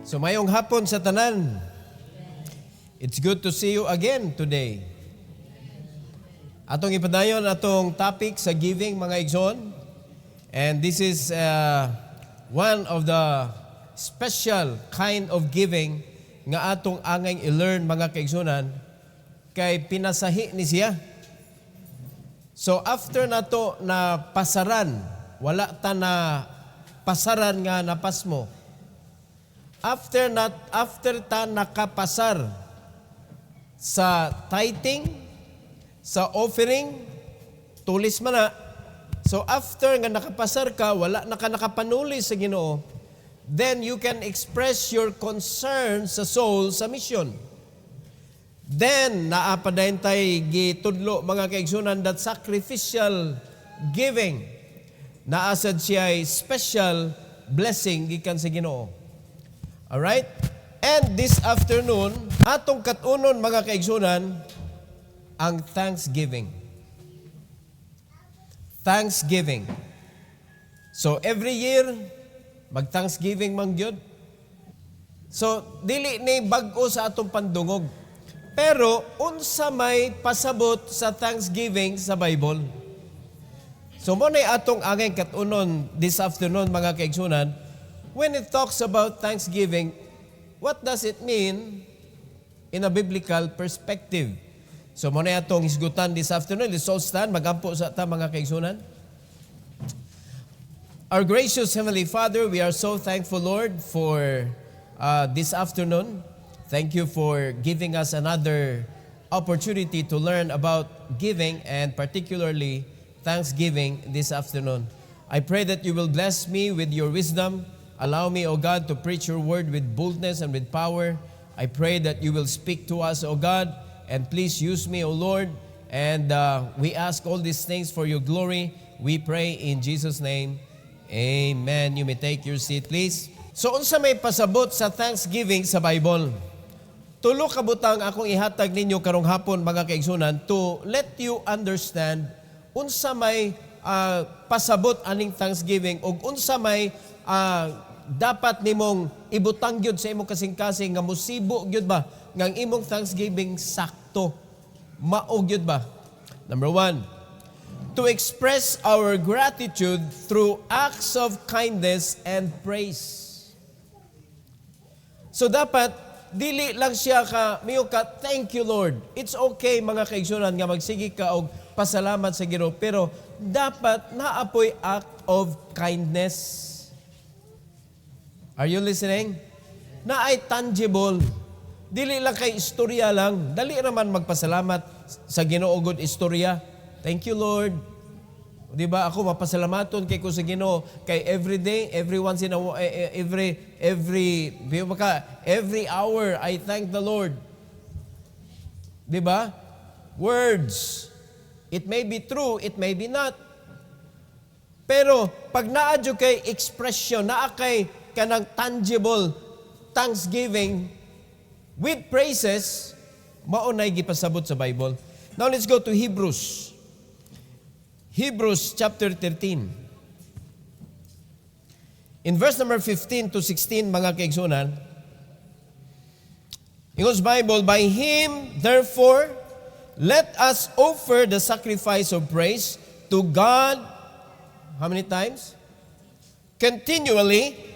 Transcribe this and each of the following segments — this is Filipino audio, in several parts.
So mayong hapon sa tanan. It's good to see you again today. Atong ipadayon atong topic sa giving, mga igsoon. And this is one of the special kind of giving nga atong angay i-learn, mga kaigsunan, kay pinasahi ni siya. So after nato na pasaran, wala ta na pasaran nga napas mo. After ta nakapasar sa tithing, sa offering, tulis man na. So after nga nakapasar ka, wala na ka nakapanuli sa Ginoo, then you can express your concern sa soul sa mission. Then naapadayon tay gitudlo, mga kaigsunan, that sacrificial giving naasad siya ay special blessing gikan sa Ginoo. Alright? And this afternoon, atong katunon, mga kaigsunan, ang Thanksgiving. Thanksgiving. So every year, mag-Thanksgiving man gyud. So dili ni bag-o sa atong pandungog. Pero unsa may pasabot sa Thanksgiving sa Bible? So mo na atong angay katunon this afternoon, mga kaigsunan. When it talks about Thanksgiving, what does it mean in a biblical perspective? So mo na atong hisgutan this afternoon. Let's all stand, magampo sa ta, mga kaigsunan. Our gracious Heavenly Father, we are so thankful, Lord, for this afternoon. Thank you for giving us another opportunity to learn about giving, and particularly Thanksgiving this afternoon. I pray that you will bless me with your wisdom. Allow me, O God, to preach your word with boldness and with power. I pray that you will speak to us, O God, and please use me, O Lord. And we ask all these things for your glory. We pray in Jesus' name. Amen. You may take your seat, please. So, unsa may pasabot sa Thanksgiving sa Bible? Tulo ka butang akong ihatag ninyo karong hapon, mga kaigsunan, to let you understand unsa may pasabot aning Thanksgiving, o unsa may dapat nimong ibutang gyud sa imong kasing-kasing nga musibo gyud ba nga imong Thanksgiving sakto mao gyud ba. Number 1, to express our gratitude through acts of kindness and praise. So dapat dili lang siya ka miyo ka thank you Lord. It's okay, mga kaigsunan, nga magsigi ka og pasalamat sa Ginoo, pero dapat naapoy act of kindness. Are you listening? Na ay tangible. Dili lang kay istorya lang. Dali naman magpasalamat sa Ginoo gud istorya. Thank you, Lord. Di ba ako mapasalamaton kay ko sa Ginoo kay every day, every once in a every hour I thank the Lord. Di ba? Words. It may be true, it may be not. Pero pag naadyo kay expression, naa kay kanang tangible thanksgiving with praises, maunay gipasabot sa Bible. Now let's go to Hebrews. Hebrews chapter 13. In verse number 15 to 16, mga kaigsunan, Ingos Bible, by Him, therefore, let us offer the sacrifice of praise to God. How many times? Continually.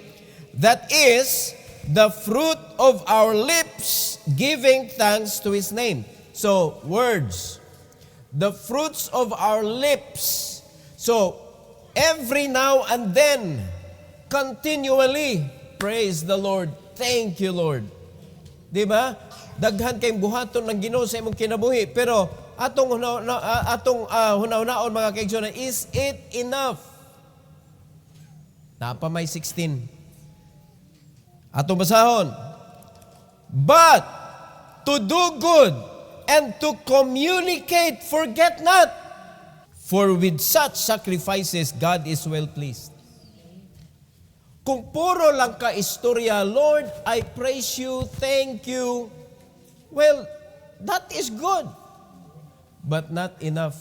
That is the fruit of our lips, giving thanks to His name. So, words. The fruits of our lips. So, every now and then, continually, praise the Lord. Thank you, Lord. Diba? Daghan kayong buhaton ng Ginoo sa imong kinabuhi. Pero, atong hunaon, mga kaigsunan, is it enough? Napa may 16. Atong basahon. But to do good and to communicate, forget not. For with such sacrifices, God is well pleased. Kung puro lang ka istorya, Lord, I praise you, thank you. Well, that is good. But not enough.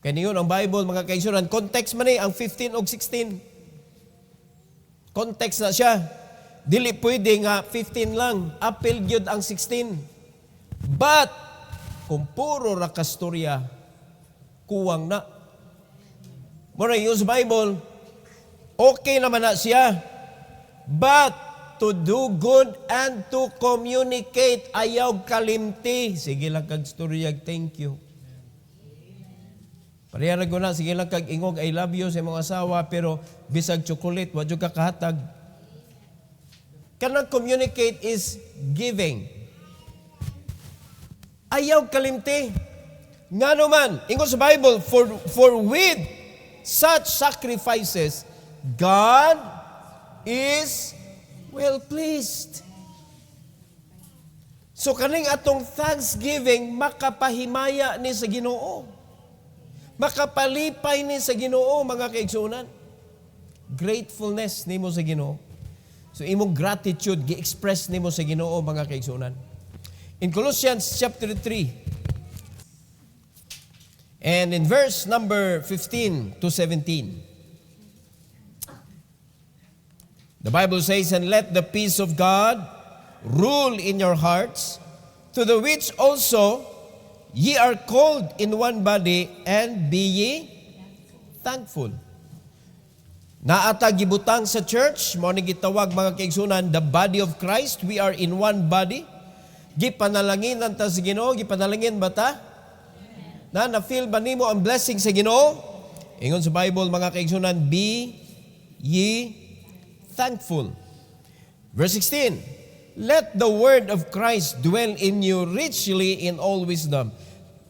Kaya niyon ang Bible, mga kaigsunan, context man ang 15 o 16. Context na siya. Dili pwede nga 15 lang, apil gyud ang 16. But kung puro ra kastorya, kuwang na. Mura use Bible, okay naman na siya. But to do good and to communicate, ayaw kalimti. Sige lang kag storya, thank you. Pareha na guna, sige lang kag ingog, I love you sa mga asawa, pero bisag chocolate, wadyo ka kahatag. Kanang communicate is giving. Ayaw kalimti. Nga naman, ingon sa Bible, for with such sacrifices, God is well pleased. So kaning atong thanksgiving, makapahimaya ni sa Ginoo. Makapalipay ni sa Ginoo, mga kaigsunan. Gratefulness nimo sa Ginoo. So imong gratitude gi-express nimo sa Ginoo, mga kaigsunan. In Colossians chapter 3 and in verse number 15 to 17, the Bible says, "And let the peace of God rule in your hearts, to the which also ye are called in one body, and be ye thankful." Naata gibutang sa church, mo ni gitawag, mga kaigsunan, the body of Christ. We are in one body. Gipanalangin ta sa Ginoo, gipanalangin ba ta? Na-feel ba nimo ang blessing sa Ginoo? Ingon sa Bible, mga kaigsunan, be ye thankful. Verse 16, "Let the word of Christ dwell in you richly in all wisdom,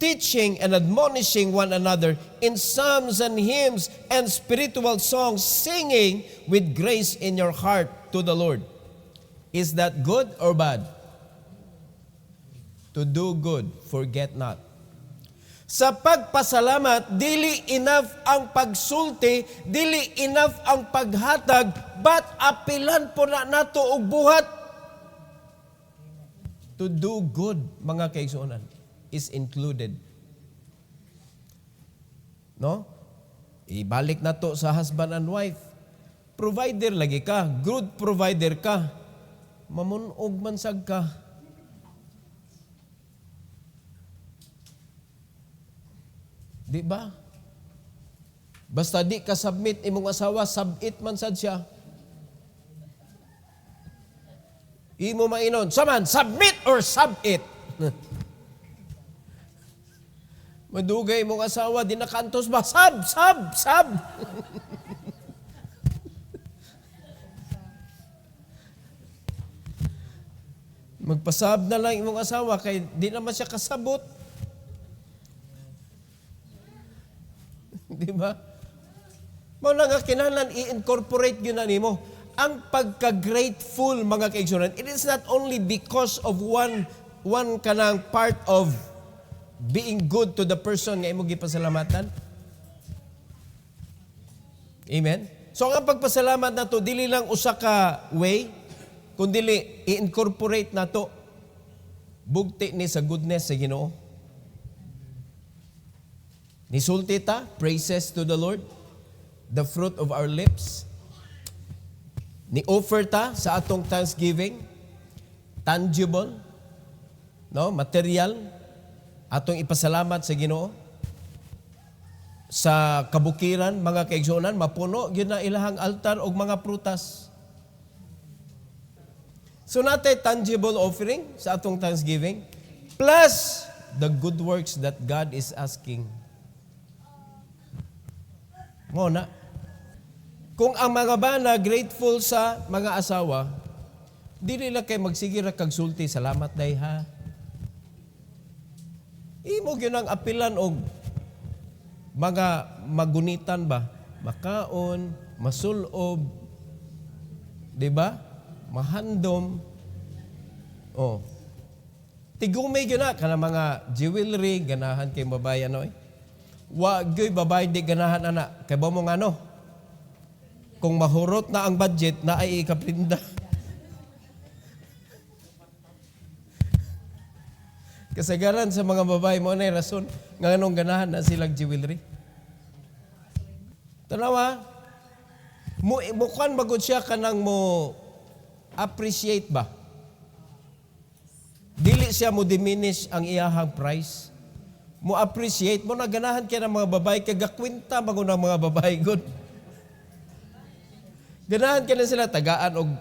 teaching and admonishing one another in psalms and hymns and spiritual songs, singing with grace in your heart to the Lord." Is that good or bad? To do good, forget not. Sa pagpasalamat, dili enough ang pagsulti, dili enough ang paghatag, but apilan po na nato og buhat. To do good, mga kaigsuonan, is included. No? Ibalik na to sa husband and wife. Provider lagi ka, good provider ka. Mamunog mansag ka. Di ba? Basta di ka submit imong asawa, submit man sad siya. Imo mainon, saman, submit or submit. Madugay imong asawa, di nakantos ba? Sub. Magpasab na lang imong asawa, kay di naman siya kasabot. Di ba? Mao na nga kinahanglan i-incorporate yun na nimo. Ang pagka-grateful, mga kaigsunan, it is not only because of one kanang part of being good to the person nga imo gipasalamatan. Amen? So ang pagpasalamat na to, dili lang usa ka way, kundi i-incorporate na to, bugti ni sa goodness sa Ginoo. Nisulti ta, praises to the Lord, the fruit of our lips. Ni-offer ta sa atong thanksgiving, tangible, no, material, atong ipasalamat sa Ginoo. Sa kabukiran, mga kaigsuonan, mapuno gyud na ilahang altar og mga prutas. So natay tangible offering sa atong thanksgiving, plus the good works that God is asking. Mo na. Kung ang mga bana grateful sa mga asawa, di nila kay magsige ra kag sulti, salamat day ha. Imo gyud ang apilan og mga magunitan ba? Makaon, masulob, di ba? Mahandom. Oh. Tigumay gyud na kana mga jewelry ganahan kay babayan oy. Wa gyoy babay di ganahan ana kay ba mo ngano? Kung mahurot na ang budget na ay ikaprinda. Kasagaran sa mga babae mo na rason nga anong ganahan na silang jewelry. Tanawa, mukan magod siya kanang mo appreciate ba? Dili siya mo diminish ang iyahang price. Mo appreciate mo, naganahan kaya ng mga babae, kagakwinta bago ng mga babae good. Ganahan ka na sila, tagaan og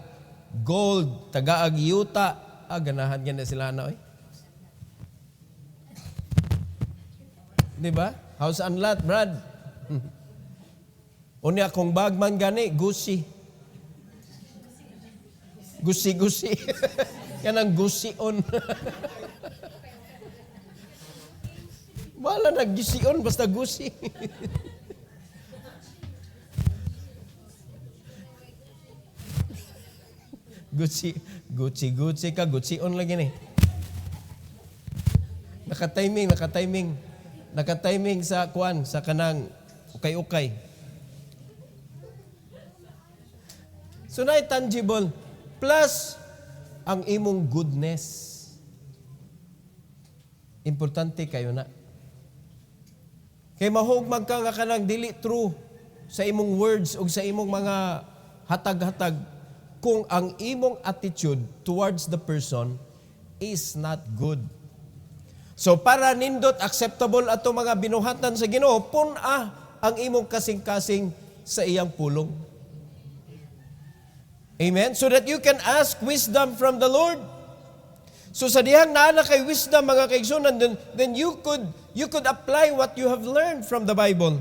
gold, tagaag yuta. Ganahan ka na sila na, Di ba? House and lot, Brad. Unya kung bagman gani, gusi. Gusi-gusi. Yan ang gusion. Wala nag-gusion, basta gusi. Gucci ka, gusion lagi ni. Naka-timing sa kuan, sa kanang ukay-ukay. So na tangible. Plus, ang imong goodness. Importante kayo na. Kay mahugmag ka nga kanang dili true sa imong words o sa imong mga hatag-hatag kung ang imong attitude towards the person is not good. So para nindot acceptable ato mga binuhatan sa Ginoo, pun-a ang imong kasing-kasing sa iyang pulong. Amen? So that you can ask wisdom from the Lord. So sa dihang naana kay wisdom mga kaigsunan, then you could apply what you have learned from the Bible.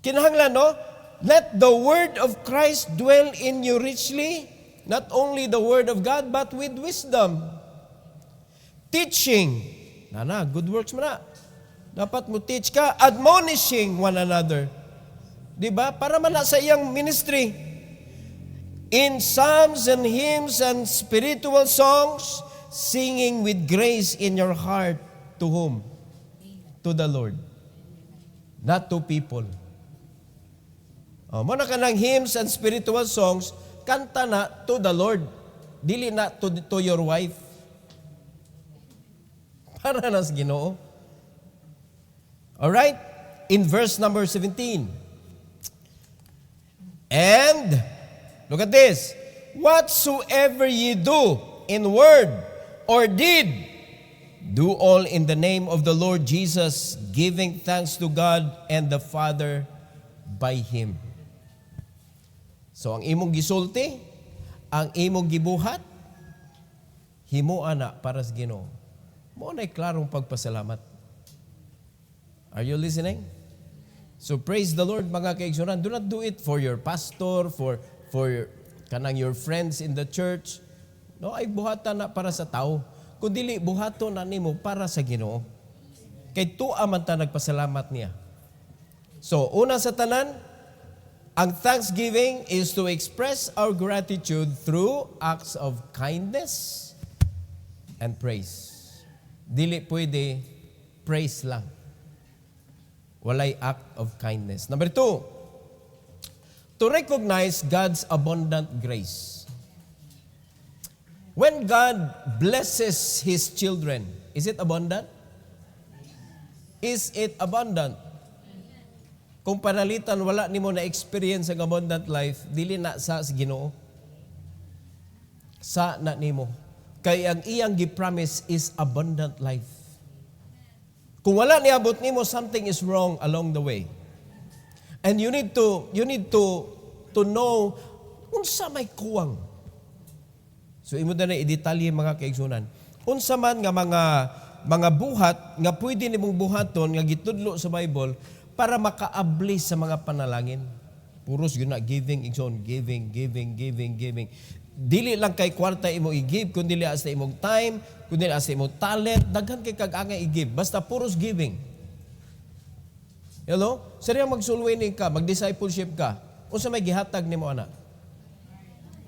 Kinahanglan, no? Let the word of Christ dwell in you richly, not only the word of God, but with wisdom. Teaching. Good works mo na. Dapat mo teach ka. Admonishing one another. Diba? Para man na sa iyang ministry. In psalms and hymns and spiritual songs, singing with grace in your heart. To whom? To the Lord. Not to people. Muna ka ng hymns and spiritual songs, kanta na to the Lord. Dili na to your wife. Para na sa Ginoo. Alright? In verse number 17. And, look at this. Whatsoever ye do in word or deed, do all in the name of the Lord Jesus, giving thanks to God and the Father by Him. So, ang imong gisulti, ang imong gibuhat, himuan na para sa Ginoo. Mo na'y klarong pagpasalamat. Are you listening? So, praise the Lord, mga kaigsunan. Do not do it for your pastor, for kanang your friends in the church. No, ay buhatan na para sa tao. Kundili, buhato na nimo para sa Ginoo. Kay tuwa man ta nagpasalamat niya. So, una sa tanan, ang thanksgiving is to express our gratitude through acts of kindness and praise. Dili pwede praise lang. Walay act of kindness. Number 2, to recognize God's abundant grace. When God blesses His children, is it abundant? Is it abundant? Kung panalitan, wala nimo na experience ang abundant life, dili na sa Ginoo. Sa na nimo. Kay ang iyang gipromise is abundant life. Kung wala niabot nimo, something is wrong along the way. And you need to know unsa may kuwang. So imo na i-detalye mga kaigsunan. Unsa man nga mga buhat nga pwede nimong buhaton nga gitudlo sa Bible para makaabli sa mga panalangin. Puros yun na, giving. Dili lang kay kwarta imo i-give, kundi as sa imong time, kundi as sa imong talent, daghan kay kag-angay i-give. Basta puros giving. Hello? Sariyang mag-sulwining ka, mag-discipleship ka, unsa may gihatag nimo ana?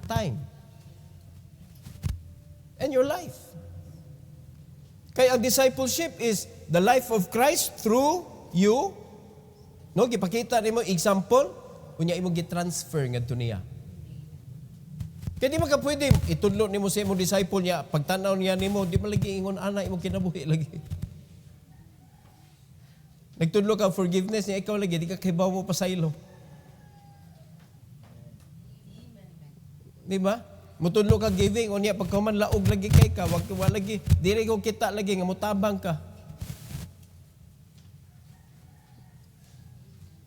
Time. And your life. Kay ang discipleship is the life of Christ through you. No, gipakita nimo example, unya imong gi-transfer ngadto niya. Kaya di maka pwede itudlo nimo sa imong disciple niya, pagtanaw niya nimo, di man lagi ingon ana imong kinabuhi lagi. Nagtudlo ka forgiveness niya, ikaw lagi di ka kaybaw mo pasaylo. Di ba? Mutudlo ka giving, unya pagkaman laog lagi kay ka, wag lagi, dili ko kita lagi nga mutabang ka.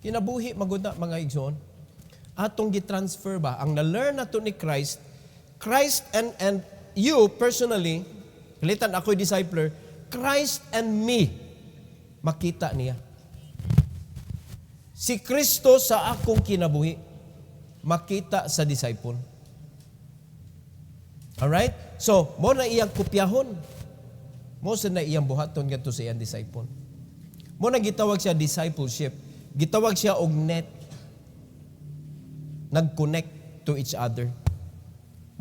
Kinabuhi maguna mga igsoon. Atong gitransfer ba ang na-learn nato ni Christ and you personally, kalitan ako'y discipler, Christ and me, makita niya. Si Kristo sa akong kinabuhi, makita sa disciple. Alright? So, mo na iyang kopyahon. Mo na iyang buhaton ngadto sa iyang disciple. Mo na gitawag siya discipleship. Gitawag siya og net. Nag-connect to each other.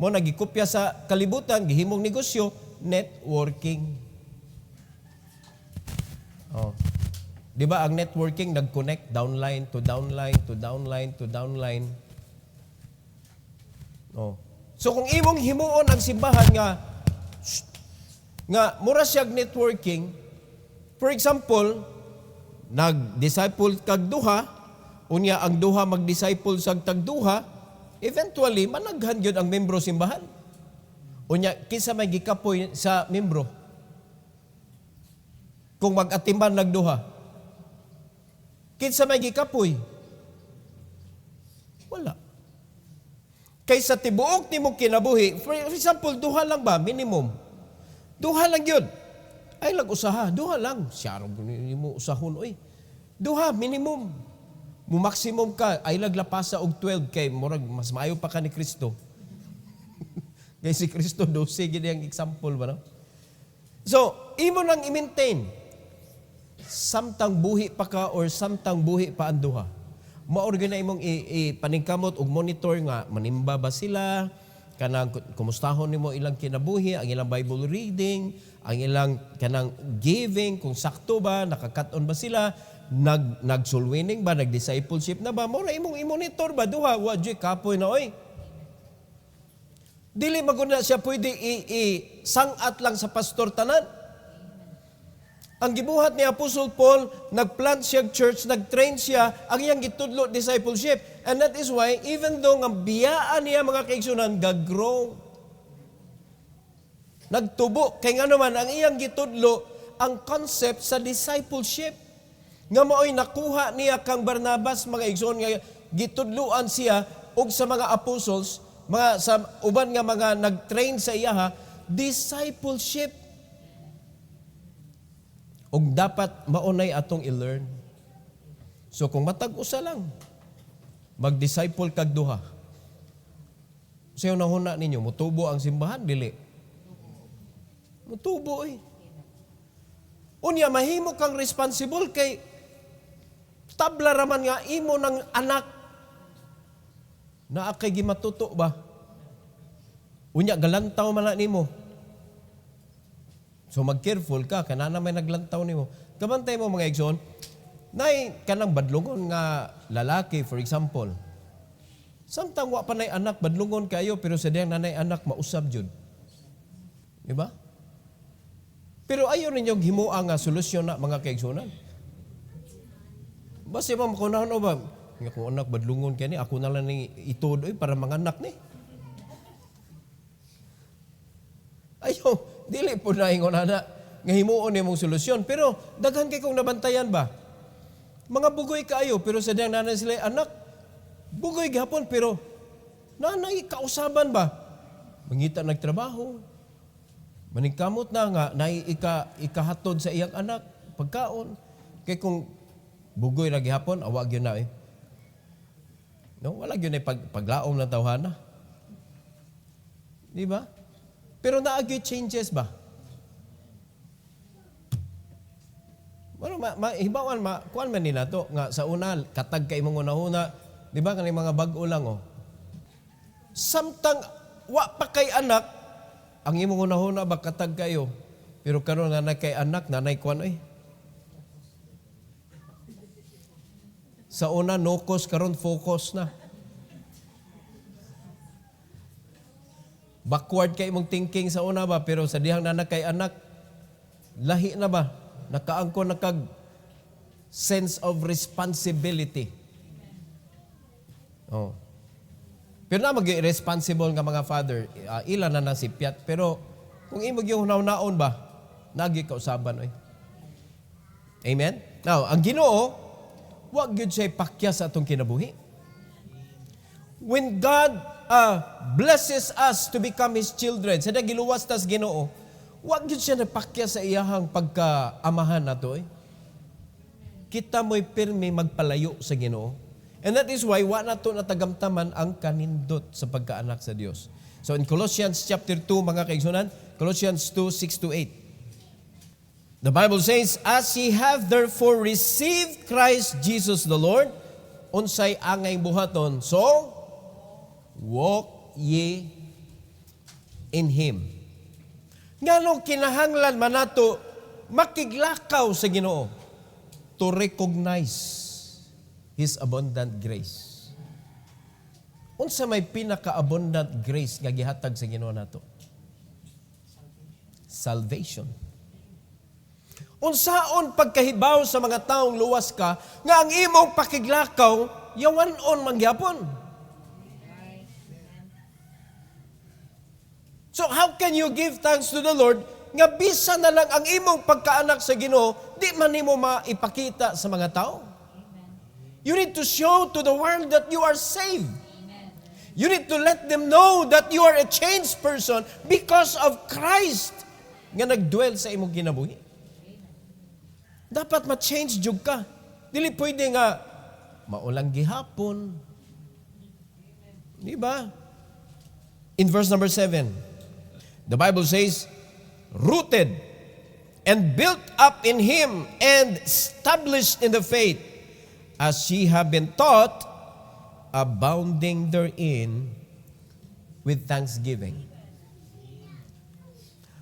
Mo nagikopya sa kalibutan, gihimong negosyo, networking. Oh. Di ba ang networking nag-connect downline to downline to downline to downline. Oh. So kung imong himuon ang simbahan nga mura siya networking, for example, nag-disciple kag duha, unya ang duha mag-disciple sa tagduha, eventually managhan gyud ang membro simbahan. Unya kinsa may gikapoy sa membro kung mag-atiman nagduha? Kinsa may gikapoy? Wala. Kaysa tibuok nimo kinabuhi, for example, duha lang ba minimum? Duha lang gyud. Ay lag-usaha, duha lang. Siyarong nimo usahon oy. Duha minimum. Mo maximum ka ay laglapasa og 12 kay murag mas maayo pa ka ni Kristo. Kay si Kristo 12 gid ang example ba no? So, imo nang i-maintain samtang buhi pa ka or samtang buhi pa ang duha. Maorga na imong ipaningkamot og monitor nga manimba ba sila, kanang kumustahon nimo ilang kinabuhi, ang ilang Bible reading, ang ilang kanang giving, kung sakto ba, nakakat-on ba sila, nag-soul winning ba, nag-discipleship na ba, mo na imong i-monitor ba, duha, wadyo kapoy na oy. Dili maguna siya pwede i-sangat lang sa pastor tanan. Ang gibuhat ni Apostle Paul, nagplant siya church, nagtrain siya, ang iyang gitudlo discipleship. And that is why, even though nga biyaan niya mga kaigsunan, gag-grow. Nagtubo. Kaya nga naman, ang iyang gitudlo, ang concept sa discipleship. Nga maoy nakuha niya kang Barnabas, mga igsoon, nga gitudluan siya, og sa mga apostles, sa uban nga mga nagtrain sa iya, discipleship. Og dapat maunay atong i-learn. So kung matag-usa lang, mag-disciple kag duha. Sayo nahuna ninyo, mutubo ang simbahan, dili. Mutubo eh. Unya, mahimo kang responsible kay tabla raman nga imo ng anak na akay gimatuto ba? Unya, galantaw man na nimo. So mag-careful ka, kanana may naglantaw nimo. Kabantay mo mga igsoon, nay kanang badlungon nga lalaki, for example. Samtang wa pa nay anak, badlungon kayo, pero sa diyang nanay anak, mausab jud. Diba? Pero ayaw ninyong himuha nga solusyon na mga kaigsunan. Basta ba makunahon o ba? Nga kung anak, badlungon kaya ni, ako na lang ni itudoy para mga anak ni. Ayaw, dili po na ingon na nga himuon ni mong solusyon. Pero daghan kay kong nabantayan ba? Mga bugoy kaayo, pero sa diyang nanay sila anak, bugoy gihapon, pero nanay kausaban ba? Mangita nagtrabaho, maningkamot na nga, ikahatod sa iyang anak, pagkaon. Kay kung bugoy na gihapon, awag yun na eh. No? Wala yun eh paglaom ng tawhana. Di ba? Pero naagyo changes ba? Bueno, hibawan, kuan man nila to, nga sa una, katag kay mong una-una, di ba, kaning mga bag-o lang, oh. Samtang, wa pa kay anak, ang imong una-una ba katag kayo, pero karon nanay kay anak, nanay kuan, eh. Sa una, no-cause, karon focus na. Backward kay imong thinking sa una ba, pero sa dihang nanak kay anak, lahi na ba? Nakaangko na kag sense of responsibility. Oh. Pero na mag-responsible nga mga father, ilan na si Piat. Pero kung imog yung naon ba, nagi kausaban oy. Amen? Now, ang Ginoo, wag gyud siya pakya sa atong kinabuhi. When God blesses us to become His children, sa giluwas tas Ginoo, wag gyud siya napakya sa iyahang pagkaamahan nato eh. Kita mo'y pirmi magpalayo sa Ginoo. And that is why wa nato natagamtaman ang kanindot sa pagkaanak sa Dios. So in Colossians chapter 2, mga kaigsunan, Colossians 2, 6-8. The Bible says, as ye have therefore received Christ Jesus the Lord, unsay angay buhaton, so walk ye in Him. Nganong kinahanglan man nato makiglakaw sa Ginoo to recognize His abundant grace. Unsa may pinaka-abundant grace nga gihatag sa Ginoo nato? Salvation. Unsaon pagkahibaw sa mga taong luwas ka nga ang imong pakiglakaw yawan-on mangyapon? So how can you give thanks to the Lord nga bisa na lang ang imong pagkaanak sa Ginoo di man nimo maipakita sa mga tao? You need to show to the world that you are saved. You need to let them know that you are a changed person because of Christ nga nagdwell sa imong kinabuhi. Dapat ma-change jud ka. Dili pwede nga maulang gihapon. Di ba? In verse number 7, the Bible says, rooted and built up in Him and established in the faith, as ye have been taught, abounding therein with thanksgiving.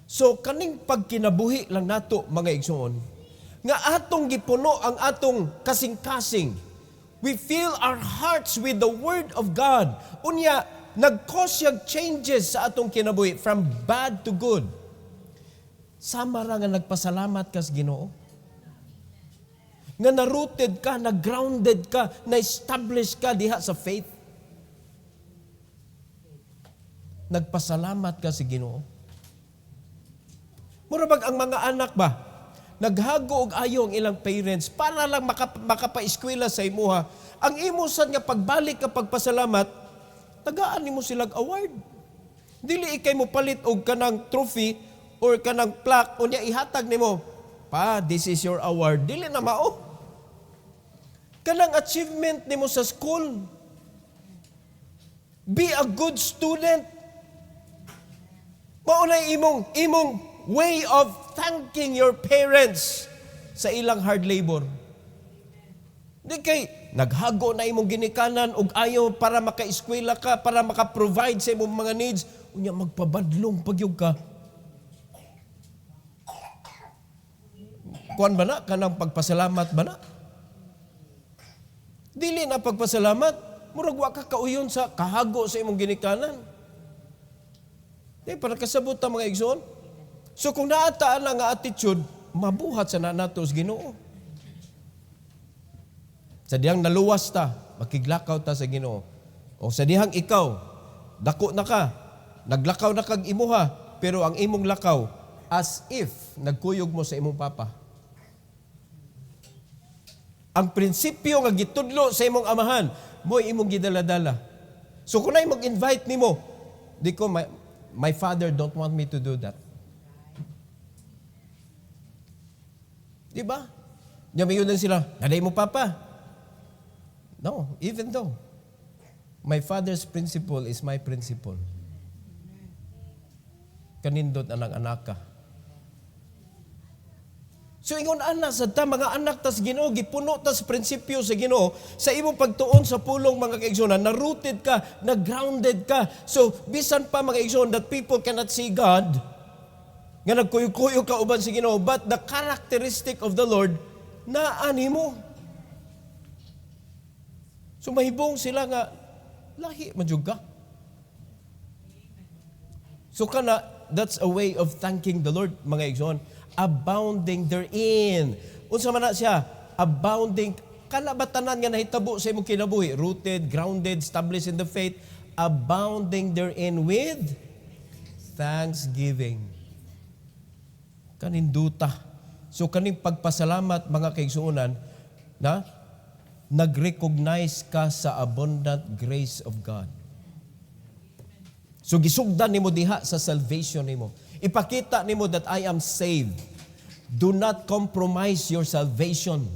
So, kaning pagkinabuhi lang nato, mga igsoon, nga atong gipuno ang atong kasing-kasing. We fill our hearts with the Word of God. Unya, nag-cause yung changes sa atong kinabuhi from bad to good. Sama ra nga nagpasalamat ka sa Ginoo. Nga na-rooted ka, na-grounded ka, na-establish ka diha sa faith. Nagpasalamat ka sa Ginoo. Murabag ang mga anak ba, naghago og ayo ang ilang parents para lang makapa-eskwela sa imuha. Ang imo sad nga pagbalik ka pagpasalamat, tagaan nimo silang award. Dili ikay mo palit og kanang trophy or kanang plaque unya ihatag nimo, pa, this is your award. Dili na mao. Kanang achievement nimo sa school. Be a good student. Mao na imong way of thanking your parents sa ilang hard labor. Di kay naghago na imong ginikanan og ayo para maka-eskwela ka, para maka-provide sa imong mga needs, unya magpabadlong pagyug ka. Kuan ba na kanang pagpasalamat ba na? Dili na pagpasalamat, murag wa ka kauyon sa kahago sa imong ginikanan. Di para kasabot ta mga igsoon. So kung naataan na nga attitude, mabuhat sa nato sa Ginoo. Sa dihang naluwas ta, makiglakaw ta sa Ginoo. O sa dihang ikaw, dako na ka, naglakaw na kag imuha, pero ang imong lakaw, as if nagkuyog mo sa imong papa. Ang prinsipyo nga gitudlo sa imong amahan, mo imong gidaladala. So kung na imong invite nimo, di ko, my father don't want me to do that. Di ba? Yun lang sila, naday mo papa. No, even though my father's principle is my principle. Kanindot anang anak ka. So ingon ana sa ta mga anak tas Ginoo, gipuno tas prinsipyo sa Ginoo, sa imong pagtuon sa pulong mga kaigsoon, na-rooted ka, na-grounded ka. So bisan pa mga kaigsoon that people cannot see God, nga nagkuyo-kuyo ka uban sa Ginoo, but the characteristic of the Lord naani mo. So mahibong sila nga lahi manjud ka. So kana, that's a way of thanking the Lord mga igsoon. Abounding therein. Unsa man na siya? Abounding. Kana ba tanan nga nahitabo sa imong kinabuhi? Rooted, grounded, established in the faith. abounding therein with thanksgiving. Kaninduta. So kaning pagpasalamat mga kaigsuonan na nag-recognize ka sa abundant grace of God. So gisugdan nimo diha sa salvation nimo. Ipakita nimo that I am saved. Do not compromise your salvation.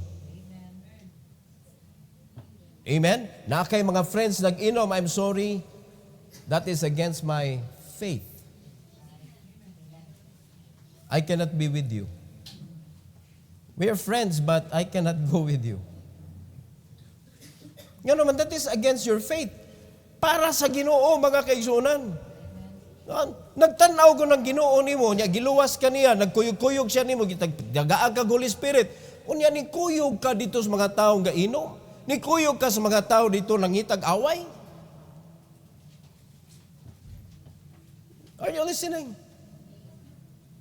Amen? Na kay mga friends nag-inom, I'm sorry, that is against my faith. I cannot be with you. We are friends, but I cannot go with you. Nga naman, that is against your faith. Para sa Ginoo, mga kaigsunan. Nagtanaw ko ng Ginoo nimo, niya giluwas ka niya, nagkuyog-kuyog siya nimo, gitagaan ka Holy Spirit. Unya ni kuyog ka dito sa mga taong gainom. Ni kuyog ka sa mga tao dito nangitag away. Are you listening?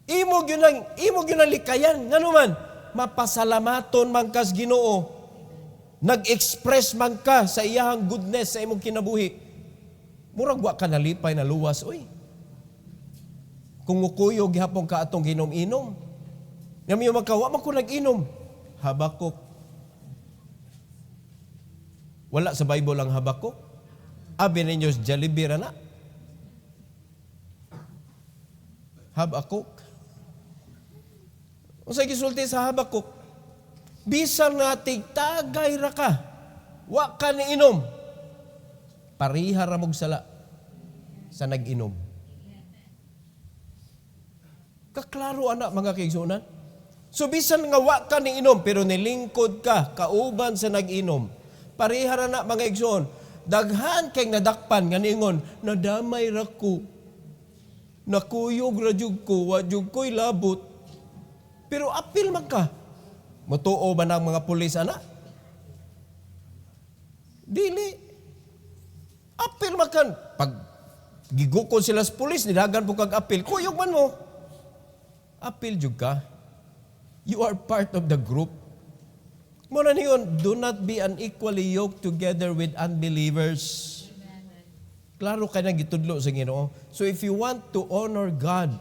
Imo gyud ang likayan. Ngano man, mapasalamaton man kas Ginoo. Nag-express man ka sa iyahang goodness sa imong kinabuhi. Murag wa ka nalipay na luwas, oy. Kung mukuyog gihapon ka atong ginom-inom. Ngami man ka, wa man ko nag-inom. Habakuk. Wala sa Bible ang Habakuk. Abi ninyo Jollibee ra na. Habakuk. Unsay gisulti sa Habakuk? Bisan nga tigtagay ra ka, wa ka ni inom. Pariha ra mog sala sa nag-inom. Kaklaro ana mga kaigsuonan. So bisan nga wa ka ni inom pero nilingkod ka kauban sa nag-inom. Pariha ra na mga igsoon. Daghan kay nadakpan nga ningon, nadamay ra ko. Nakuyog ra jud ko, wa jud ko'y labot. Pero apil man ka. Mutuo ba ng mga pulis, ana? Dili. Apil man ka. Pag gigukon sila sa pulis, nidagan po kag apil, kuyog man mo. Apil jud ka. You are part of the group. Muna niyon, do not be unequally yoked together with unbelievers. Klaro ka na gitudlo sa Ginoo. So if you want to honor God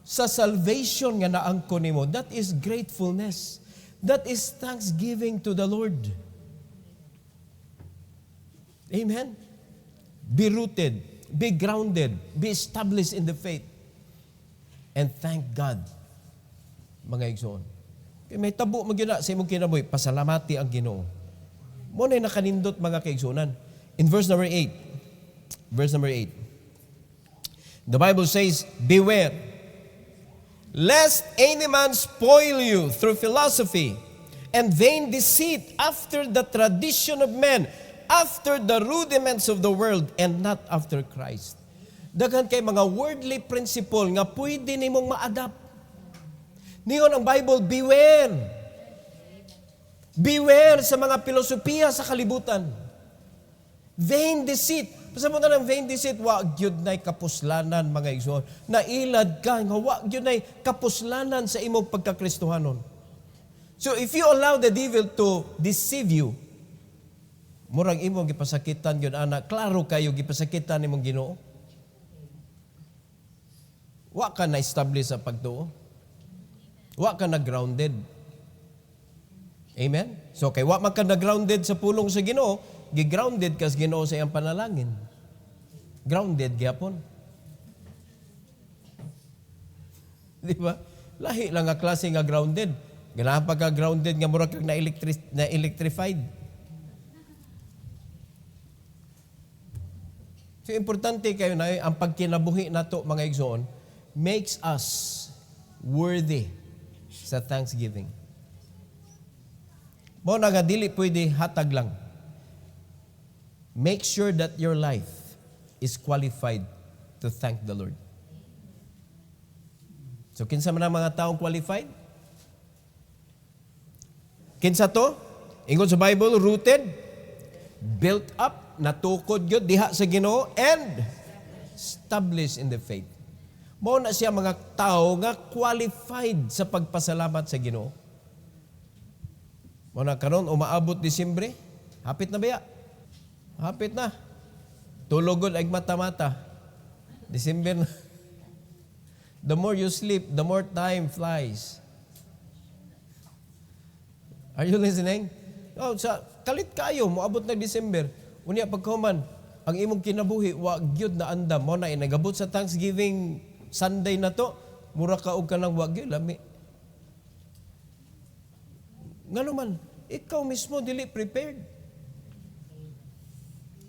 sa salvation nga naangko nimo, that is gratefulness. That is thanksgiving to the Lord. Amen? Be rooted, be grounded, be established in the faith. And thank God, mga igsoon. May tabo magyuna sa imong kinabuhi, pasalamati ang Ginoo. Mo na nakanindot mga kaigsunan. In verse number 8, the Bible says, beware, lest any man spoil you through philosophy and vain deceit after the tradition of men, after the rudiments of the world, and not after Christ. Daghan kay mga worldly principle nga pwede nimong ma-adapt. Niyon ang Bible, beware. Beware sa mga filosofiya sa kalibutan. Vain deceit. Pasabot na ng vain deceit, wag yun na'y kapuslanan, mga igsoon. Nailad ka, wag yun na'y kapuslanan sa imong pagkakristohanon. So if you allow the devil to deceive you, murag imong gipasakitan yun, anak, klaro kayo gipasakitan imong Ginoo. Wa ka na-establish sa pagtuo. Wa ka na-grounded. Amen? So, kay wa man ka na-grounded sa pulong sa Ginoo, gi-grounded ka sa Ginoo sa iyang panalangin. Grounded gyapon. Di ba? Lahi lang nga klase nga grounded. Ganahan pa ka grounded nga murag kag na-electrified. So, importante kayo na ang pagkinabuhi nato mga igsoon makes us worthy sa thanksgiving. Mo nga dili pwede hatag lang. Make sure that your life is qualified to thank the Lord. So kinsa man ang mga taong qualified? Kinsa to? Ingon sa Bible, rooted, built up, natukod gyud diha sa Ginoo, and established in the faith. Mao na siya mga tao nga qualified sa pagpasalamat sa Ginoo. Mao na karon umaabot Disyembre, hapit na baya. Hapit na. Tulogod ay mata-mata. December na. The more you sleep, the more time flies. Are you listening? Oh, kalit kayo, moabot na December. Unya pagkahuman, ang imong kinabuhi, wa gyud na andam. Mo na nagabot sa Thanksgiving Sunday na to, mura ka og kanang wa gyud lami. Ngano man, ikaw mismo dili prepared.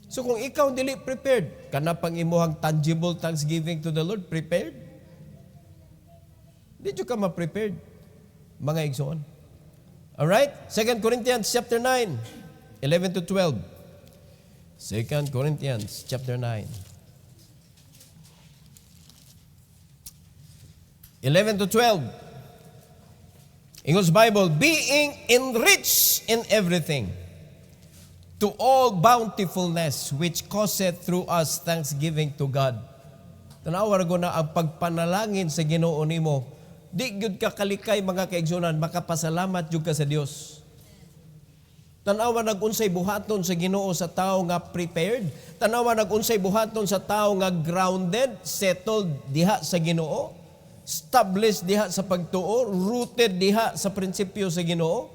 So kung ikaw dili prepared, kana pang imuhang tangible thanksgiving to the Lord, prepared? Di ka ma-prepared, mga igsoon. Alright? 2 Corinthians chapter 9, 11 to 12. 2 Corinthians chapter 9. 11 to 12. English Bible, being enriched in everything, to all bountifulness which causeth through us thanksgiving to God. Tanawa ko na ang pagpanalangin sa Ginoo nimo. Di gyud ka kalikay mga kaigsunan, makapasalamat jud ka sa Dios. Tanawa nagunsay buhaton sa Ginoo sa tao nga prepared. Tanawa nagunsay buhaton sa tao nga grounded, settled diha sa Ginoo, established diha sa pagtuo, rooted diha sa prinsipyo sa Ginoo.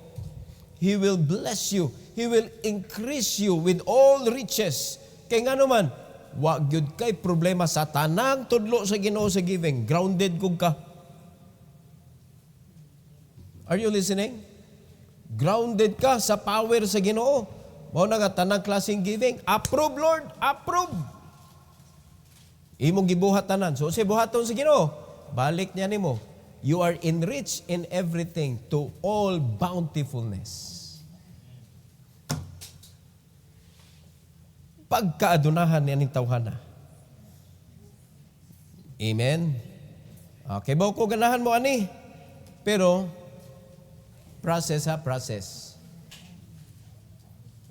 He will bless you. He will increase you with all riches. Kay ngano man, wa gyud kay problema sa tanang tudlo sa Ginoo sa giving. Grounded kog ka. Are you listening? Grounded ka sa power sa Ginoo. Mao na nga tanang klaseng giving. Approve, Lord. Approve. Imong gibuhat tanan. So say buhaton sa Ginoo. Balik niya nimo. You are enriched in everything to all bountifulness. Pagkaadunahan niya ning tawhana. Amen. Okay, ba ko ganahan mo ani? Pero process ha, process.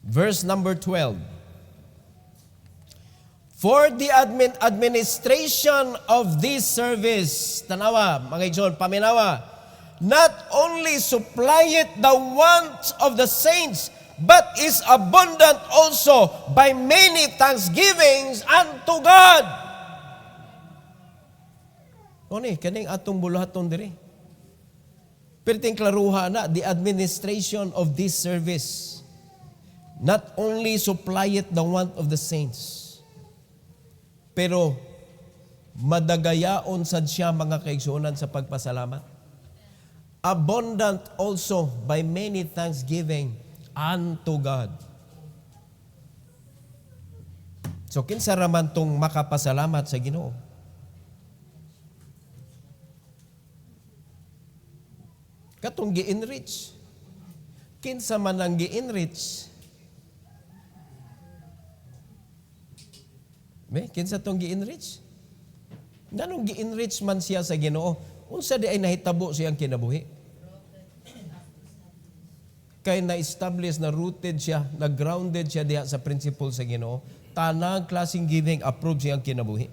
Verse number 12. For the administration of this service, tanawa, mga igsoon, paminawa, not only supplyeth the wants of the saints, but is abundant also by many thanksgivings unto God. Oni, kaning atong buluhaton diri. Perting klaruha na, the administration of this service not only supplyeth the want of the saints, pero madagayaon sad siya mga kaigsuonan sa pagpasalamat. Abundant also by many thanksgiving unto God. So kinsa raman tong makapasalamat sa Ginoo? Katong gi-enrich. Kinsa man ang gi-enrich? Kinsa tong gi-enrich? Nganong gi-enrich man siya sa Ginoo? Unsa di ay nahitabo siyang kinabuhi? Kay na-establish, na rooted siya, na grounded siya diha sa principle sa Ginoo. Tanang klaseng giving, approve siyang kinabuhi.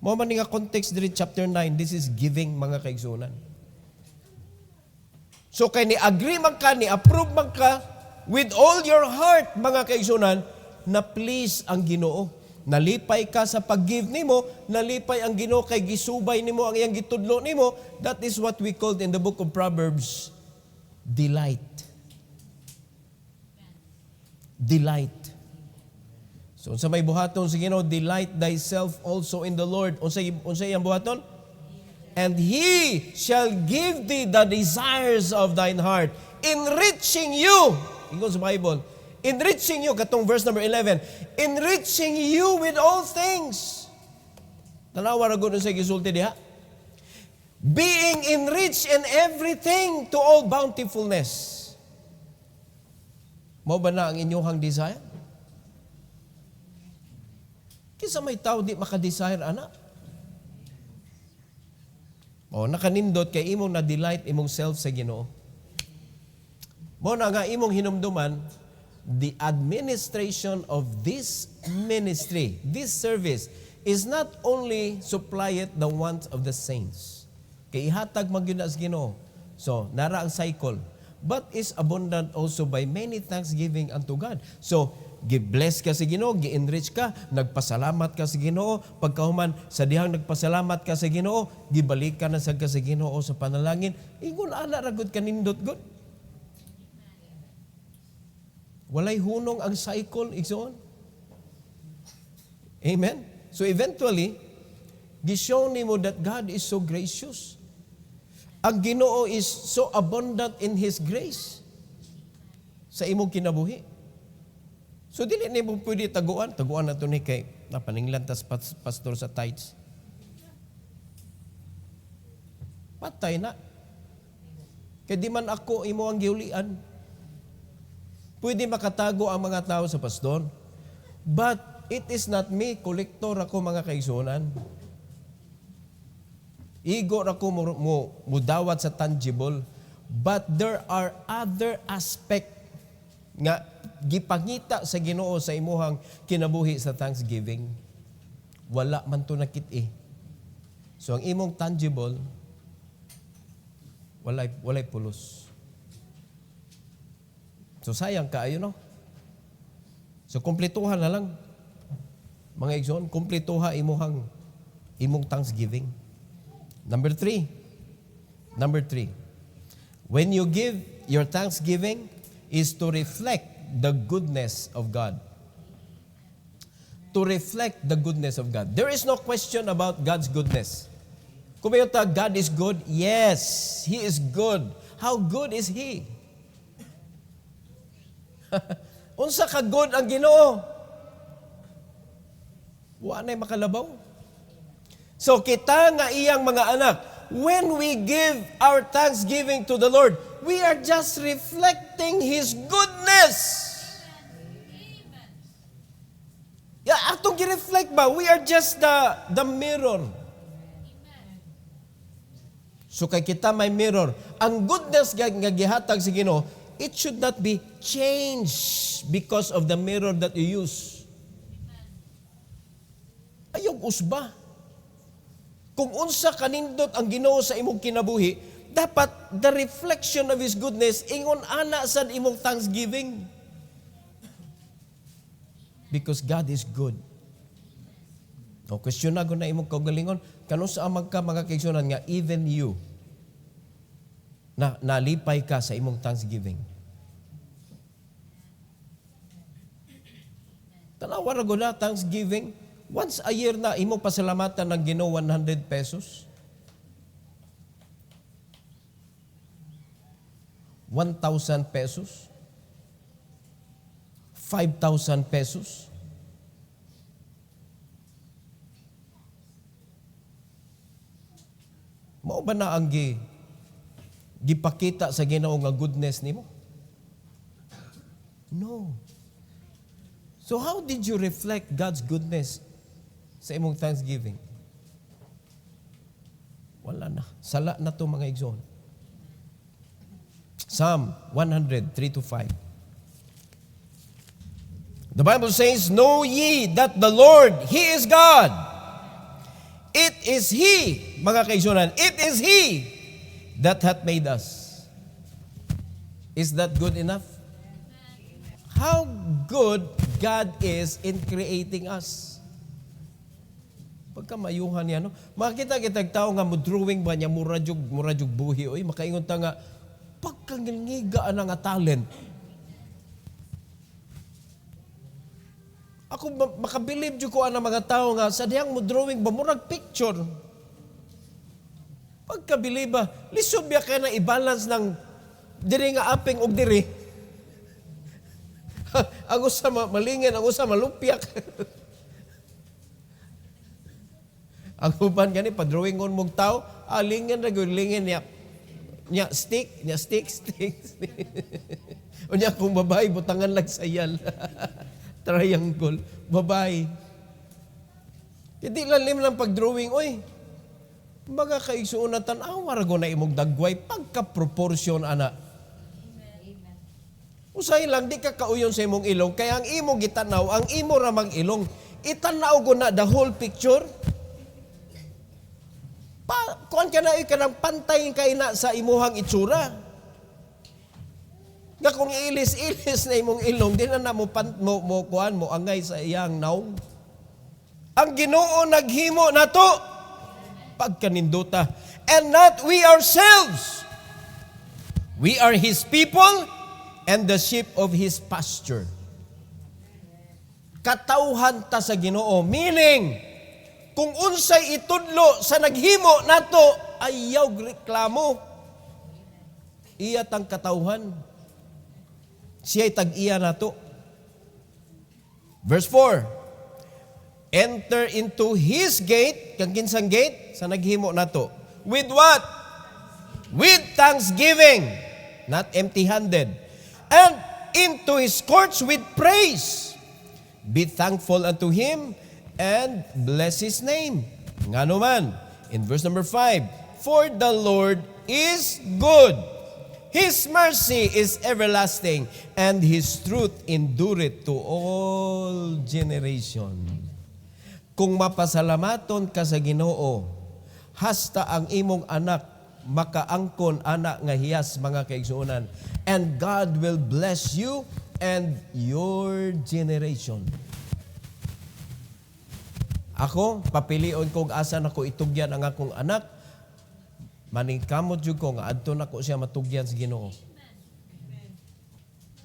Mao man nga context diri chapter 9, this is giving mga kaigsunan. So kay ni-agree man ka, ni-approve man ka with all your heart mga kaigsunan, na please ang Ginoo. Nalipay ka sa pag-give nimo, nalipay ang Ginoo kay gisubay nimo ang iyang gitudlo nimo. That is what we called in the book of Proverbs, delight. Delight. So unsa may buhaton sa Ginoo, delight thyself also in the Lord. Unsay iyang buhaton? And He shall give thee the desires of thine heart, enriching you. Ingon sa Bible, enriching you, katong verse number 11, enriching you with all things. Tanawa ra gud sa gisulti diha. Being enriched in everything to all bountifulness. Mao ba na ang inyong desire? Kinsa may tao di maka-desire ana? O nakanindot kay imong na-delight imong self sa Ginoo. Mao na nga imong hinumduman, the administration of this ministry, this service, is not only supplyeth the wants of the saints. Kay ihatag man gyud sa Ginoo. So, nara ang cycle. But is abundant also by many thanksgiving unto God. So, gi-bless ka sa Ginoo, gi-enrich ka, nagpasalamat ka sa Ginoo, pagkahuman sa dihang nagpasalamat ka sa Ginoo, gibalik ka na sa Ginoo sa panalangin, ingon ana ra gud kanindot gud. Walay hunong ang cycle, igsoon. Amen? So eventually, gishow nimo that God is so gracious. Ang Ginoo is so abundant in His grace sa imong kinabuhi. So dili nimo pwede taguan na to ni kay napaninglan tas pastor sa tithes. Patay na. Kay di man ako imo ang giulian. Pwede makatago ang mga tao sa pastor. But it is not me, kolektor ako mga kaigsunan. Igo ra ko mudawat sa tangible, but there are other aspect nga gipangita sa Ginoo sa imuhang kinabuhi sa Thanksgiving. Wala man to nakit-i. So ang imong tangible walay pulos. So sayang kaayo no. So kumpletuhan na lang. Mga igsoon, kumpletuha imong Thanksgiving. Number three. When you give your thanksgiving is to reflect the goodness of God. To reflect the goodness of God. There is no question about God's goodness. Kung may God is good, yes, He is good. How good is He? Unsa ka good ang Ginoo? Wa na'y makalabaw. So kita nga iyang mga anak, when we give our thanksgiving to the Lord, we are just reflecting His goodness. Yeah, atong gi-reflect ba? We are just the mirror. So kay kita may mirror, ang goodness nga gihatag sa Ginoo, it should not be changed because of the mirror that you use. Ayog usba. Kung unsa kanindot ang Ginoo sa imong kinabuhi, dapat the reflection of His goodness ingon ana sad imong thanksgiving. Because God is good. O question na na imong kaugalingon, kano sa amang ka mga kaigsunan nga even you na nalipay ka sa imong thanksgiving. Tanawa ra gud na thanksgiving. Once a year na, imo pasalamatan ng Ginoo 100 pesos. 1,000 pesos. 5,000 pesos. Mao ba na ang gipakita sa Ginoo nga goodness nimo? No. So how did you reflect God's goodness sa imong thanksgiving? Wala na. Sala na to mga igsoon. Psalm 100:3-5. The Bible says, "Know ye that the Lord, He is God. It is He," mga kaigsunan, "it is He that hath made us." Is that good enough? How good God is in creating us. Pagka mayuhan niya, no? Makita kitag tao nga mo-drawing ba niya, muradyog buhi, oy, makaingon ta nga, pagkangigaan nga talent. Ako makabilib jud ko ana mga tao nga sa diyang mo-drawing ba, murag picture. Pagkabilib ba, lisod biya kaya na i-balance ng diri nga aping og diri. Ang usa malingin, ang usa malupyak. Ang uban gani pa-drawing on mong tao, lingin ra gyud lingin niya stick. O niya kung babae butangan lang sayal. Triangle, babae. Hindi lalim lang pag-drawing, oy. Baga kaigsuon na tanaw ra go na imong dagway pagka-proportion ana. Usay lang di ka kauyon sa imong ilong kaya ang imo gitanaw, ang imo ra mag-ilong. Itanaw go na the whole picture. Kuan ka na kanang pantay kay na sa imuhang itsura. Nga kung ilis-ilis na imong ilong, di na mo kuan mo angay sa iyang naong. Ang Ginoo naghimo nato pagkaninduta, and not we ourselves. We are His people and the sheep of His pasture. Katawhan ta sa Ginoo, meaning kung unsay itudlo sa naghimo nato, ayaw reklamo. Iya tang katawhan. Siya'y tag-iya nato. Verse 4, enter into His gate, kang kinsang gate, sa naghimo nato. With what? With thanksgiving, not empty-handed. And into His courts with praise. Be thankful unto Him and bless His name. Nga naman, in verse number 5, for the Lord is good. His mercy is everlasting, and His truth endureth to all generation. Kung mapasalamaton ka sa Ginoo, hasta ang imong anak makaangkon anak nga hiyas mga kaigsuonan, and God will bless you and your generation. Ako, papilion kong asa na ko itugyan ang akong anak, maningkamot jud ko nga adto nako siya matugyan sa Ginoo.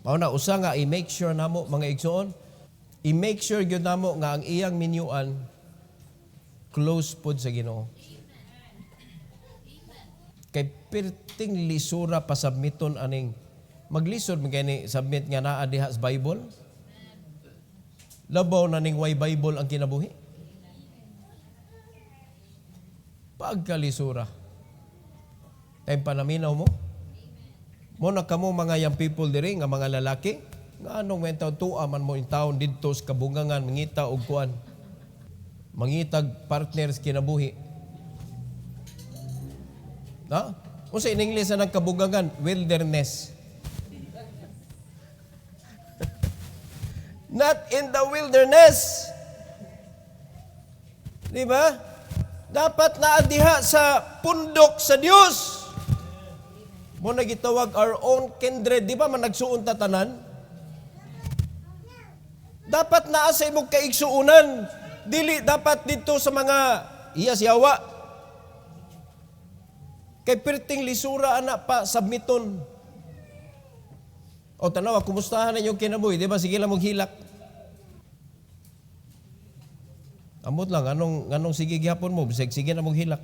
Mao na usa nga i-make sure namo mga igsoon, i-make sure gyud namo nga ang iyang minyuan close pod sa Ginoo. Kay perting lisura pasabmiton aning maglisod man gani submit nga naa diha sa Bible. Labaw na ning way Bible ang kinabuhi. Pagkalisura. Kay panaminaw mo. Mo na kamo mga young people diri nga mga lalaki, nga anong mentaw tuwa man mo in taon didto sa kabungangan mangita og kuan. Mangitag partners kinabuhi. Na? Kung sa in English na nagkabungangan, wilderness. Not in the wilderness. Di ba? Dapat naadiha sa pundok sa Dios. Mo nagitawag our own kindred, di ba man nagsuon ta tanan? Dapat naa sa imong kaigsuunan, dili dapat dito sa mga iyas-yawa. Kay perting lisura anak pa submiton. O tanawa, kumustahan na yung kinabuhi, di ba? Sige lang maghilak. Amot lang, anong sige gihapon mo, sige na maghilak.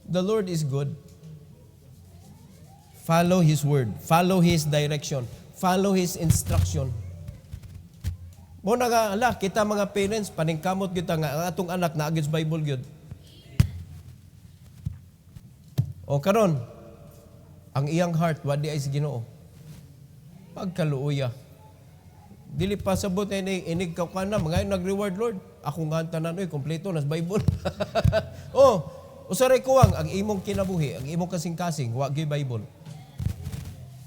The Lord is good. Follow His word. Follow His direction. Follow His instruction. Mo na nga, kita mga parents, paningkamot kita nga, ang atong anak na against Bible gyud. O karon, ang iyang heart, wadi ay sa Ginoo. Pagkaluuya. Dili pa sabot na inig ka na, mga nag-reward Lord. Ako nga ang tanan, kompleto nas Bible. Usaray kuwang, ang imong kinabuhi, ang imong kasing-kasing, wagi Bible.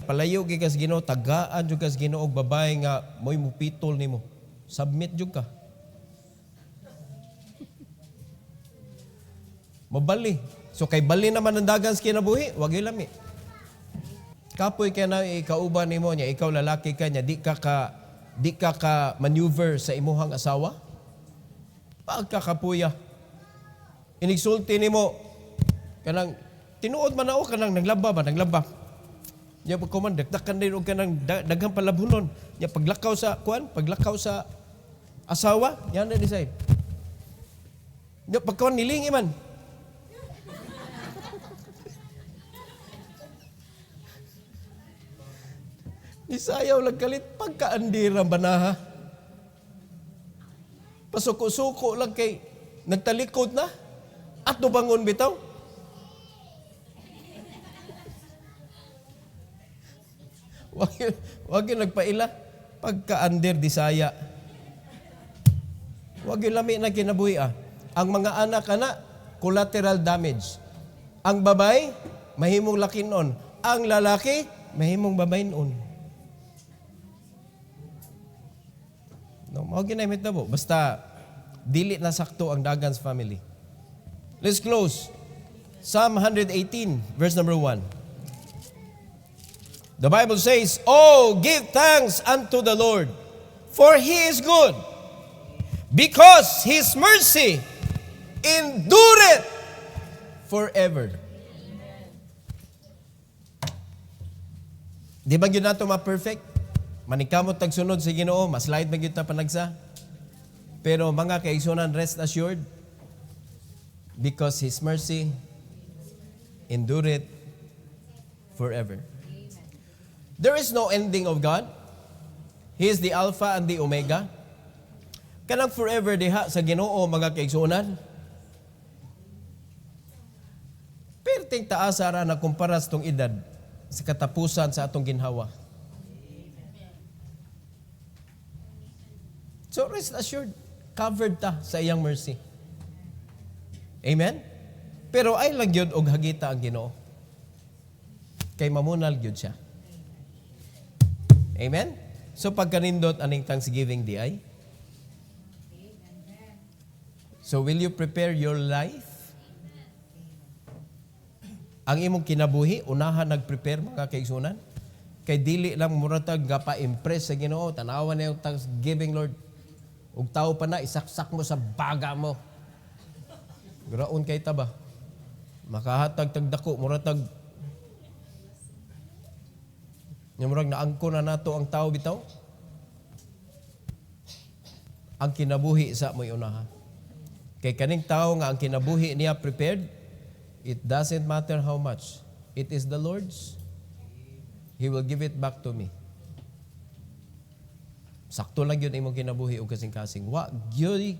Palayo kay kas Ginoo, tagaan jud kas Ginoo og babae nga moy mupitol nimo. Submit jud ka. Mabali. So kay bali naman ang dagan sa kinabuhi, wag lami. Kapoy kay na ikauban nimo niya, ikaw lalaki ka niya, di ka ka maneuver sa imuhang asawa. Pagkakapuya. Inigsulti nimo kanang tinuod man ako kanang naglaba. Nya pagkuman dagdakan din og kanang daghang palabhunon. Nya paglakaw sa asawa, yan na decide. Nya pagkuman nilingi man. Isayaw lang kalit pagkaandira banaha. Pasuko-suko lang kay nagtalikod na at bangon bitaw. Wag yung nagpaila. Pagka-under disaya. Wag yung lami na kinabuhi. Ang mga anak collateral damage. Ang babay, mahimong lakinon. Ang lalaki, mahimong babaynon. No, wag yung naimit na po. Basta, dili na sakto ang Dagan's family. Let's close. Psalm 118, verse number 1. The Bible says, "Oh, give thanks unto the Lord, for He is good, because His mercy endureth forever." Di ba yun nato ma-perfect? Manikamot tagsunod sa Ginoo, mas light magyud ta panagsa. Pero mga kaigsunan, rest assured, because His mercy endureth forever. There is no ending of God. He is the Alpha and the Omega. Kanang forever diha sa Ginoo, mga kaigsunan. Perting taasa ra na kumpara sa tong edad sa katapusan sa atong ginhawa. So rest assured, covered ta sa iyang mercy. Amen? Pero ay lang yun og hagita ang Ginoo. Kay mamunal yun siya. Amen? So pagkanindot aning Thanksgiving di ay. So will you prepare your life? Ang imong kinabuhi, unahan nag-prepare mga kaigsunan. Kay dili lang muratag nga pa-impress sa Ginoo, tanawan na yung Thanksgiving, Lord. Ug tao pa na, isaksak mo sa baga mo. Graon kay ta ba? Makahatag tagdako, muratag. Murag naangko na nato ang tao bitaw. Ang kinabuhi sa mo'y unahan. Kay kaning tao nga ang kinabuhi niya prepared, it doesn't matter how much. It is the Lord's. He will give it back to me. Sakto lang yun imong kinabuhi o kasing-kasing. Wa gyud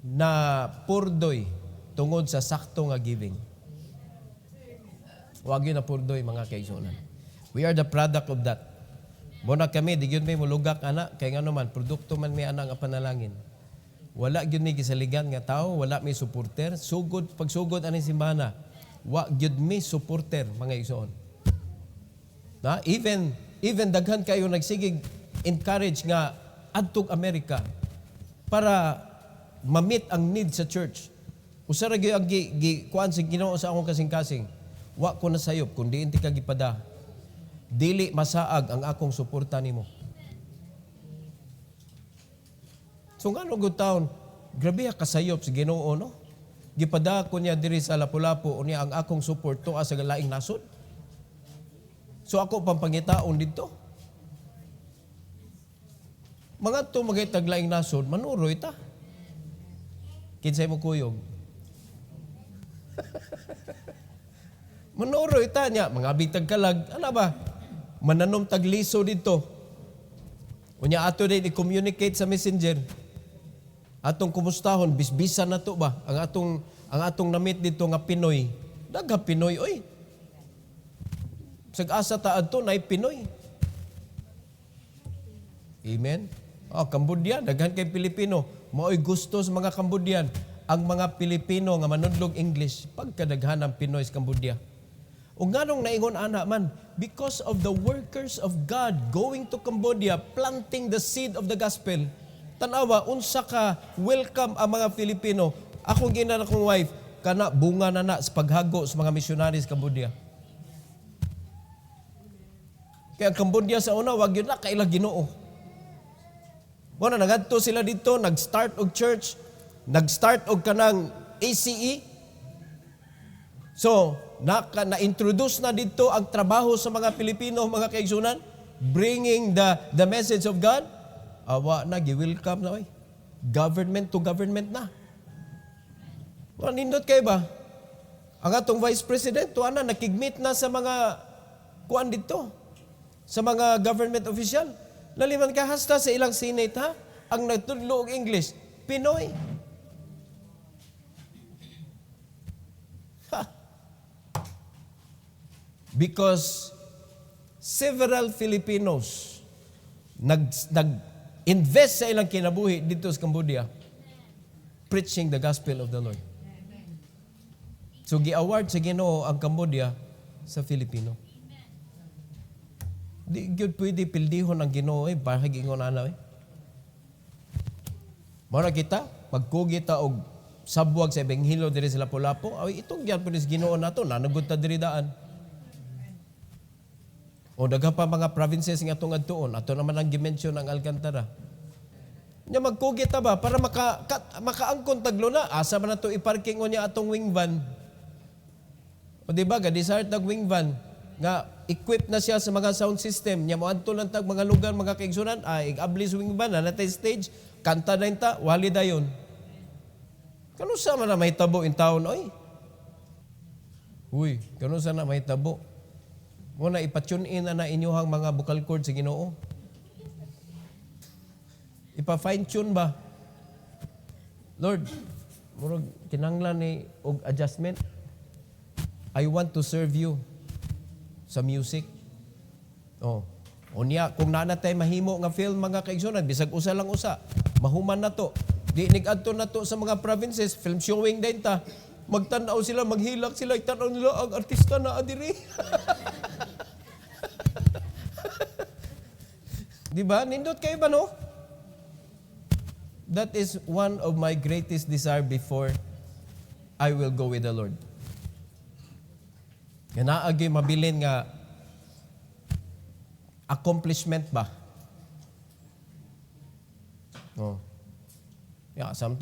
na purdoy tungod sa sakto nga giving. Wa gyud na purdoy mga kaigsunan. We are the product of that. Muna kami, di gyud may mulugak anak, kay ngano man, produkto man may anak nga panalangin. Wala gyud may gisaligan nga tao, wala may supporter. Sugod, pagsugod aning simbana, wa gyud may supporter mga igsoon. Na even daghan kayo nagsigig encourage nga adtog Amerika para ma-meet ang need sa church. Usa ra gyud ang kuan sa Ginoo sa akong kasing-kasing. Wa ko nasayop kundi inti ka gipada. Dili masaag ang akong suporta nimo. So ngano gud taon, grabe ka sayop sa Ginoo no? Gipada ko niya diri sa Lapu-Lapu unya ang akong support to sa laing nasod. So ako pampangitaon dito. Mga to magay laing nasod, manuroy ta. Kinsay mo kuyog. Manuroy ta niya, mga bitag kalag, ano ba? Mananom tagliso dito. Unya ato din i-communicate sa messenger. Atong kumustahon, bisbisan na to ba? Ang atong namit dito nga Pinoy. Dagha Pinoy, oy. Sag-asa ta adto na Pinoy. Amen? Cambodia, daghan kay Pilipino. Mao'y gusto sa mga Cambodian. Ang mga Pilipino nga manudlog English, pagkadaghan ng Pinoy sa Cambodia. O nganong naingon ana man, because of the workers of God going to Cambodia, planting the seed of the gospel, tanawa, unsa ka welcome ang mga Filipino. Akong gina na kong wife, kana bunga na sa paghago sa mga missionaries Cambodia. Kaya Cambodia sa una, wag yun na kaila Ginoo. Muna, nagadto sila dito, nag-start og church, nag-start og kanang ACE. So, na-introduce na dito ang trabaho sa mga Pilipino, mga kaigsunan, bringing the message of God. Awa na, gi-welcome na, oy. Government to government na. Nindot kayo ba? Ang atong Vice President, tuwa na, nakigmeet na sa mga kuan dito, sa mga government official. Laliman ka hasta sa ilang Senate, ha? Ang nagtudlo og English, Pinoy. Ha. Because several Filipinos nag-invest sa ilang kinabuhi dito sa Cambodia preaching the gospel of the Lord. So, gi-award sa Ginoo ang Cambodia sa Filipino. Di gyud pwede pildihon ang Ginoo bahag ingon ana Mara kita pagkugi ta og sabwag sa ebanghelyo diri sa Lapu-Lapu, ay itong yan punis Ginoo nato nanagud ta diri daan. O daghang pa mga provinces nga atong adtuon, ato naman ang dimensyon ng Alcantara. Nya magkugit ta ba para makaangkon taglo na asa man nato iparking o niya atong wing van. O di ba gadisart tag wing van nga equipped na siya sa mga sound system nya moadto lang tag mga lugar mga kaigsunan ablis wing van na natay stage kanta na inta wali dayon. Kano sa man na may tabo in taon oy? Uy, kano sa na may tabo? Muna ipatune in na inyuhang mga vocal cord sa Ginoo. Ipa-fine tune ba? Lord, murag kinanglan ni og adjustment. I want to serve you sa music. Oh. Unya kung nanatay mahimo nga film mga kaigsunan bisag usa lang usa, mahuman na to. Di nigadto na to sa mga provinces, film showing din ta. Magtanaw sila, maghilak sila, itanaw nila ang artista na adiri. Di ba? Nindot kayo ba no? That is one of my greatest desire before I will go with the Lord. Nga naagi mabilin nga accomplishment ba? Oh. Asam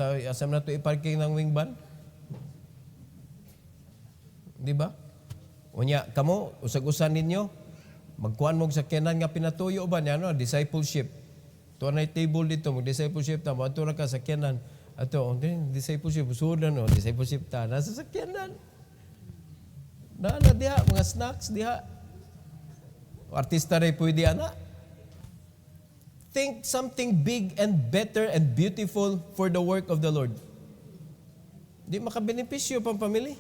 na to iparking ng wing van? Di ba? Unya, kamo, usag-usan ninyo, magkuhan mong sakyanan nga pinatuyo ba niya, no? Discipleship. Ito na table dito, mag-discipleship ta, mato na ka sakyanan. Ato, discipleship, usudan, no? Discipleship ta, nasa sakyanan. Na diha, mga snacks diha. Artista rin pwede ana. Think something big and better and beautiful for the work of the Lord. Di makabenepisyo pang pamilya.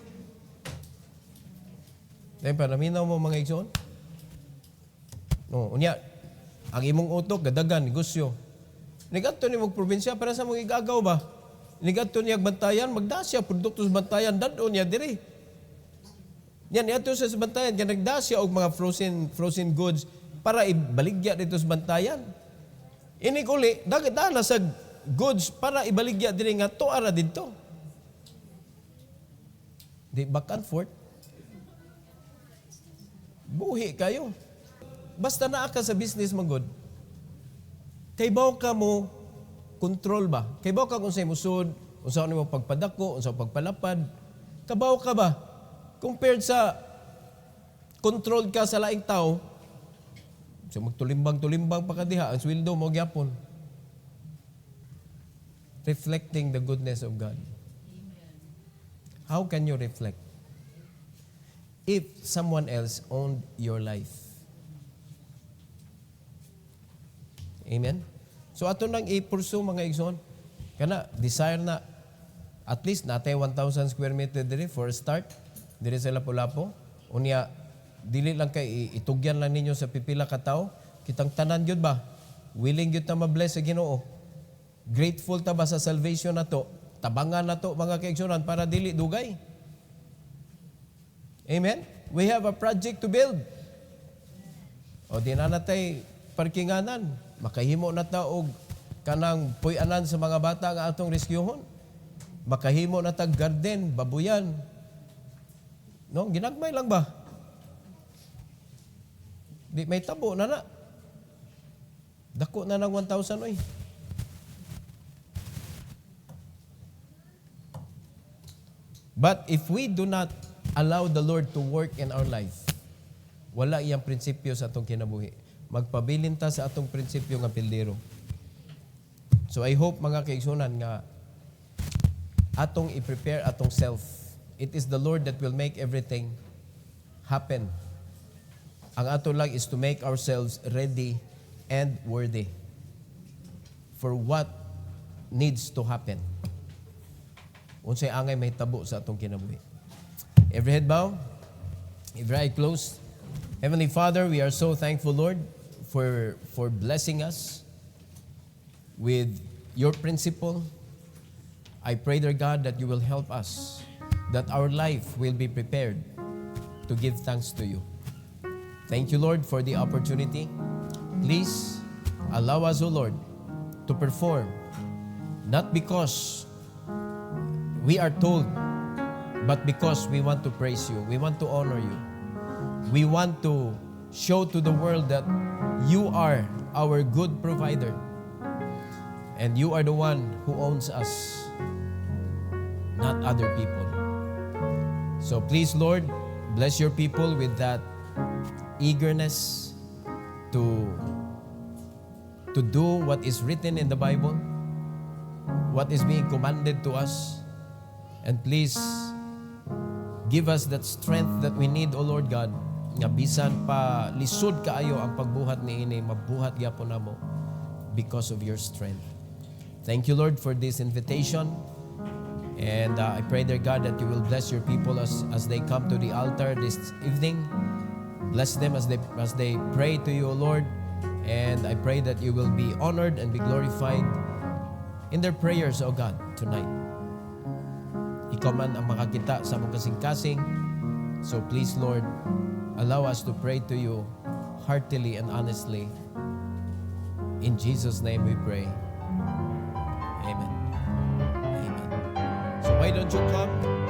Dahil panaminaw mo mga igsoon. No, unya, ang imong utok, gadagan, negosyo. Nigadto ni mong probinsya, para sa mong igagaw ba? Nigadto niya bantayan, magdasya, produkto sa bantayan, dadon niya diri. Yan, ito sa bantayan, kaya nagdasya og mga frozen goods para ibaligya dito sa bantayan. Inig uli, dala sa goods para ibaligya diri nga tuara dito. Di back and forth. Buhi kayo. Basta naa ka sa business magod, kaybaw ka mo control ba? Kaybaw ka kung sa'y musod, kung saan mo pagpadako, kung saan pagpalapad. Kabaw ka ba? Compared sa controlled ka sa laing tao, so magtulimbang-tulimbang pa ka diha, ang sweldo mo gyapon. Reflecting the goodness of God. How can you reflect? If someone else owned your life. Amen? So ato nang i-pursue mga igsoon. Kana, desire na at least natay 1,000 square meter diri for a start. Diri sa Lapu-Lapu. Unya, dili lang kay itugyan lang ninyo sa pipila ka tao. Kitang tanan yun ba? Willing yun ta ma-bless sa Ginoo. Grateful ta ba sa salvation na to? Tabangan na to mga kaigsunan para dili dugay. Amen? We have a project to build. O di na natay parkinganan. Makahimo na ta og kanang puy-anan sa mga bata nga atong rescuehon. Makahimo na ta garden, babuyan. No, ginagmay lang ba? Di may tabo na na. Dako na ng 1,000 oy. But if we do not allow the Lord to work in our life, wala iyang prinsipyo sa atong kinabuhi. Magpabilin ta sa atong prinsipyo nga pildero. So I hope mga kaigsunan nga atong i-prepare atong self. It is the Lord that will make everything happen. Ang ato lang is to make ourselves ready and worthy for what needs to happen. Unsay angay may tabo sa atong kinabuhi. Every head bow, every eye closed. Heavenly Father, we are so thankful, Lord, for blessing us with your principle. I pray, dear God, that you will help us, that our life will be prepared to give thanks to you. Thank you, Lord, for the opportunity. Please allow us, O Lord, to perform, not because we are told, but because we want to praise you. We want to honor you. We want to show to the world that you are our good provider and you are the one who owns us, not other people. So please, Lord, bless your people with that eagerness to do what is written in the Bible, what is being commanded to us. And please, give us that strength that we need, O Lord God, nga bisan pa lisod kaayo ang pagbuhat ni ini, mabuhat gyapon namo because of your strength. Thank you, Lord, for this invitation. And I pray, dear God, that you will bless your people as they come to the altar this evening. Bless them as they pray to you, O Lord. And I pray that you will be honored and be glorified in their prayers, O God, tonight. Ikaw man ang makakita sa mong kasing-kasing. So please, Lord, allow us to pray to you heartily and honestly. In Jesus' name we pray. Amen. Amen. So why don't you come?